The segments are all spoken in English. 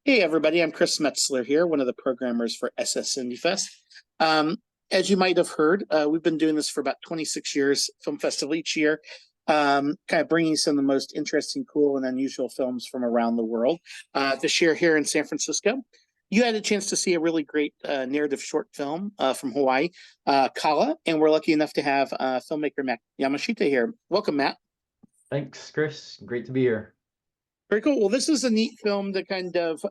Hey everybody, I'm Chris Metzler here, one of the programmers for SS Indie Fest. Um, as you might have heard, we've been doing this for about 26 years, film festival each year, kind of bringing some of the most interesting, cool, and unusual films from around the world. This year here in San Francisco, you had a chance to see a really great narrative short film from Hawaii, Kala, and we're lucky enough to have filmmaker Matt Yamashita here. Welcome, Matt. Thanks, Chris. Great to be here. Very cool. Well, this is a neat film to kind of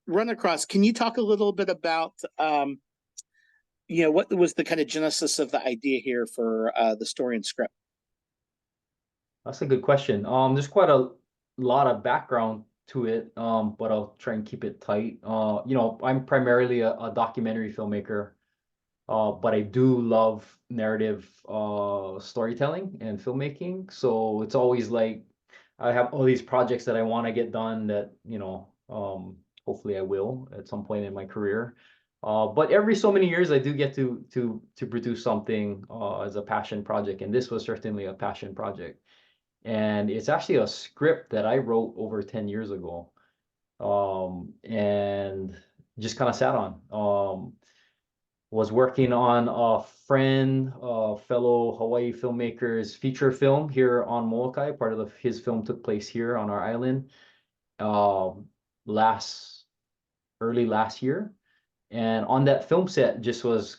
run across. Can you talk a little bit about, what was the kind of genesis of the idea here for the story and script? That's a good question. There's quite a lot of background to it, but I'll try and keep it tight. I'm primarily a documentary filmmaker, but I do love narrative storytelling and filmmaking. So it's always like I have all these projects that I want to get done that, hopefully I will at some point in my career. But every so many years I do get to produce something as a passion project, and this was certainly a passion project. And it's actually a script that I wrote over 10 years ago, and just kind of sat on. Was working on a friend, fellow Hawaii filmmaker's feature film here on Molokai. Part of his film took place here on our island last early last year. And on that film set, just was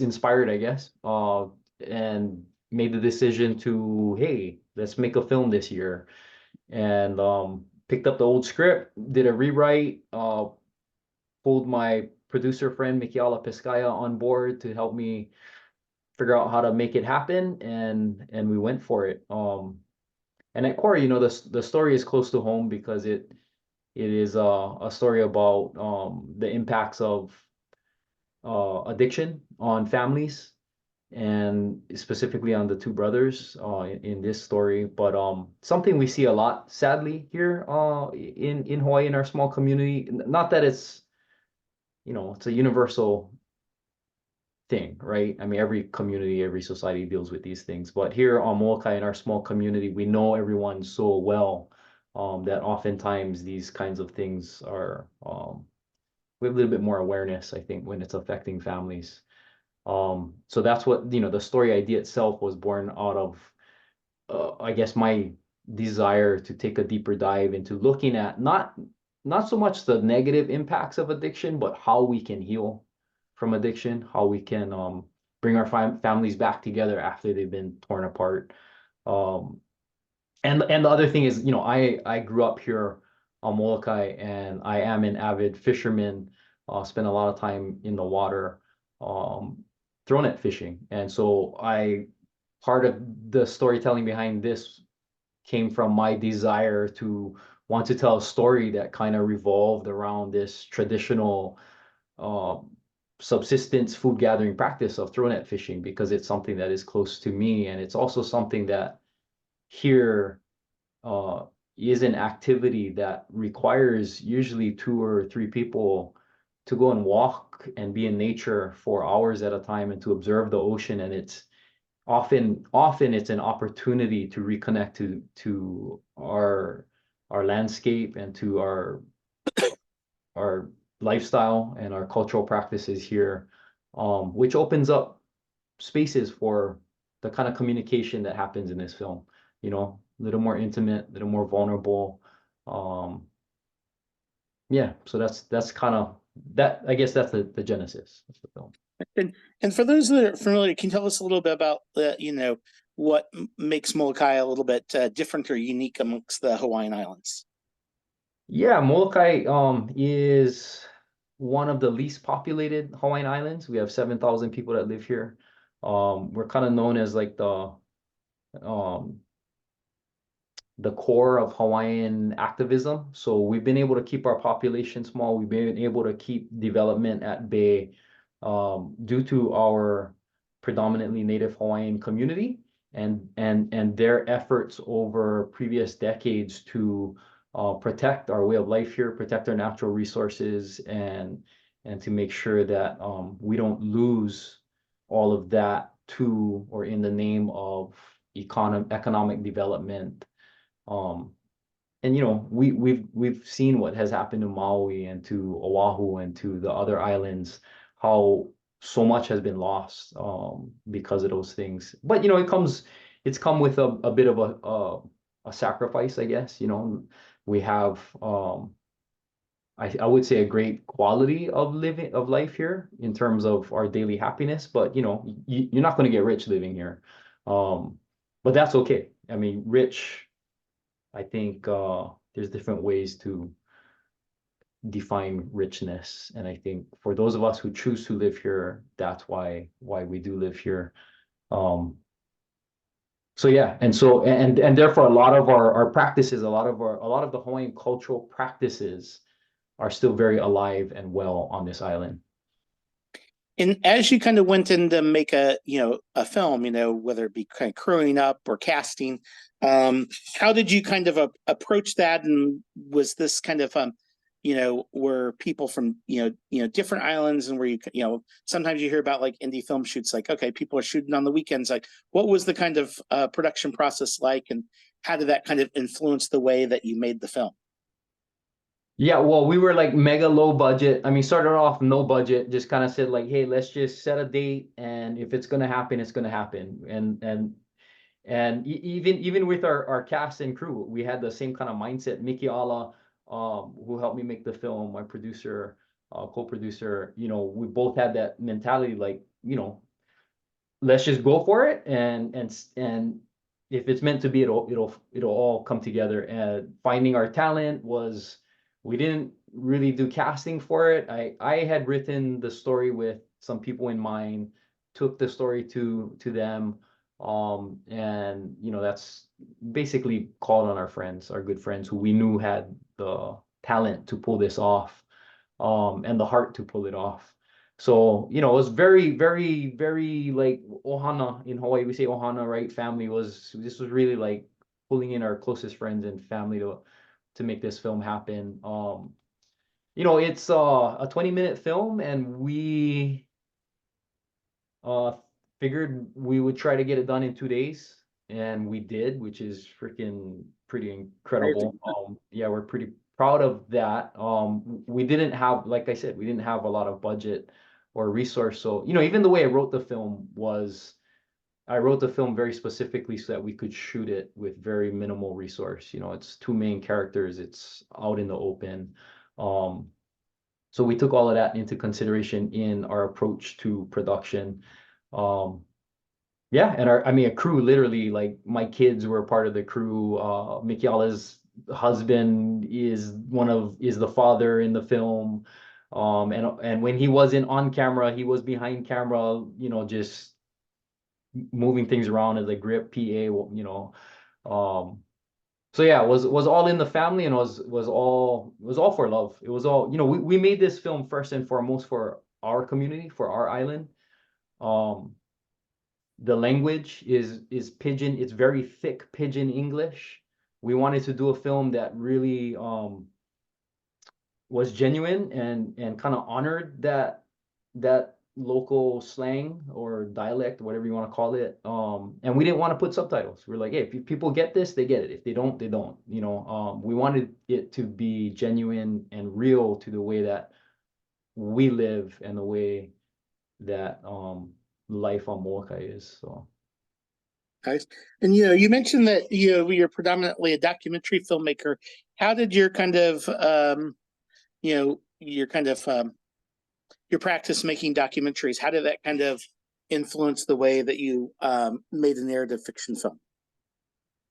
inspired, I guess, and made the decision to, hey, let's make a film this year. And picked up the old script, did a rewrite, pulled my producer friend Mikiala Pescaya on board to help me figure out how to make it happen, and we went for it. And at core, the story is close to home because it is a story about the impacts of addiction on families, and specifically on the two brothers in this story. But something we see a lot, sadly, here in Hawaii, in our small community. Not that it's a universal thing, right? I mean, every community, every society deals with these things. But here on Molokai, in our small community, we know everyone so well that oftentimes these kinds of things are, we have a little bit more awareness, I think, when it's affecting families. So that's what, the story idea itself was born out of, I guess, my desire to take a deeper dive into looking at not so much the negative impacts of addiction, but how we can heal from addiction, how we can bring our families back together after they've been torn apart. Um, and the other thing is, I grew up here on Molokai, and I am an avid fisherman. Spend a lot of time in the water, um, throw net fishing, and so part of the storytelling behind this came from my desire to want to tell a story that kind of revolved around this traditional uh, subsistence food gathering practice of throw net fishing, because it's something that is close to me, and it's also something that here uh, is an activity that requires usually two or three people to go and walk and be in nature for hours at a time and to observe the ocean. And it's often it's an opportunity to reconnect to our landscape and to our lifestyle and our cultural practices here, which opens up spaces for the kind of communication that happens in this film. A little more intimate, a little more vulnerable. Um, yeah, so that's kind of that. I guess that's the genesis of the film. And for those that are familiar, can you tell us a little bit about what makes Molokai a little bit different or unique amongst the Hawaiian Islands? Yeah, Molokai is one of the least populated Hawaiian islands. We have 7,000 people that live here. We're kind of known as like um, the core of Hawaiian activism. So we've been able to keep our population small. We've been able to keep development at bay due to our predominantly native Hawaiian community and their efforts over previous decades to protect our way of life here, protect our natural resources, and to make sure that we don't lose all of that to or in the name of economic development, um, and you know, we've seen what has happened to Maui and to Oahu and to the other islands, how so much has been lost because of those things. But you know, it's come with a bit of a sacrifice, I guess. You know, we have I would say a great quality of living of life here in terms of our daily happiness, but you know, you're not going to get rich living here. Um, but that's okay. I mean, rich, I think there's different ways to define richness. And I think for those of us who choose to live here, that's why we do live here. Um, so yeah, and therefore a lot of our practices, a lot of the Hawaiian cultural practices are still very alive and well on this island. And as you kind of went in to make a film, whether it be kind of crewing up or casting, how did you kind of approach that? And was this kind of were people from different islands, and where sometimes you hear about like indie film shoots, like, okay, people are shooting on the weekends. Like, what was the kind of production process like, and how did that kind of influence the way that you made the film? Yeah, well, we were like mega low budget. I mean, started off no budget, just kind of said like, hey, let's just set a date, and if it's gonna happen, it's gonna happen. Even with our cast and crew, we had the same kind of mindset. Mickey Alla, who helped me make the film, my producer, co-producer, you know, we both had that mentality, like, you know, let's just go for it, and if it's meant to be, it'll all come together. And finding our talent was, we didn't really do casting for it. I had written the story with some people in mind, took the story to them, and you know, that's basically called on our friends, our good friends who we knew had the talent to pull this off, and the heart to pull it off. So, you know, it was very, very, very like ohana in Hawaii. We say ohana, right? Family was, this was really like pulling in our closest friends and family to make this film happen. You know, it's a 20-minute film, and we uh figured we would try to get it done in 2 days, and we did, which is freaking pretty incredible. Amazing. Yeah, we're pretty proud of that. We didn't have, like I said, we didn't have a lot of budget or resource. So, you know, even the way I wrote the film was, I wrote the film very specifically so that we could shoot it with very minimal resource. You know, it's two main characters, it's out in the open. Um, so we took all of that into consideration in our approach to production. Um, yeah, and I mean, a crew, literally, like my kids were part of the crew. Mikiala's husband is the father in the film. And when he wasn't on camera, he was behind camera, you know, just moving things around as a grip PA, you know. Um, so yeah, it was all in the family, and was all for love. It was all, you know, we made this film first and foremost for our community, for our island. Um, the language is Pidgin. It's very thick Pidgin English. We wanted to do a film that really was genuine and kind of honored that local slang or dialect, whatever you want to call it. And we didn't want to put subtitles. We're like, hey, if people get this, they get it. If they don't, they don't. You know, we wanted it to be genuine and real to the way that we live and the way that life on Molokai is. So. Guys, and you mentioned that you're predominantly a documentary filmmaker. How did your kind of your kind of your practice making documentaries, how did that kind of influence the way that you made a narrative fiction film?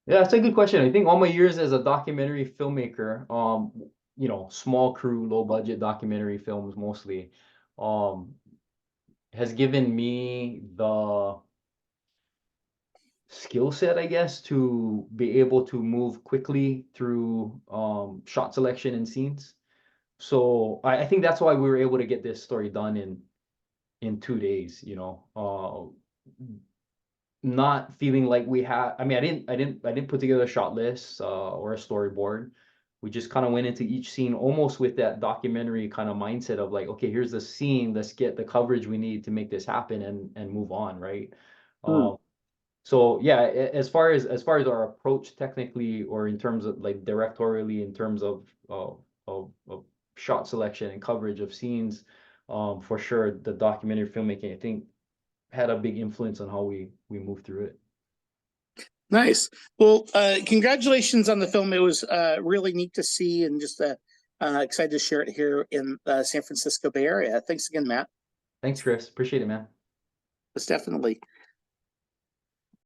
Yeah, that's a good question. I think all my years as a documentary filmmaker, you know, small crew, low budget documentary films mostly, um, has given me the skill set, I guess, to be able to move quickly through shot selection and scenes. So I think that's why we were able to get this story done in 2 days, you know. Not feeling like we had, I mean, I didn't put together a shot list or a storyboard. We just kind of went into each scene almost with that documentary kind of mindset of like, okay, here's the scene, let's get the coverage we need to make this happen and move on, right? Hmm. Um, So yeah, as far as our approach technically, or in terms of like directorially, in terms of shot selection and coverage of scenes, for sure the documentary filmmaking, I think, had a big influence on how we move through it. Nice. Well, congratulations on the film. It was really neat to see, and just excited to share it here in San Francisco Bay Area. Thanks again, Matt. Thanks, Chris. Appreciate it, man. It's definitely.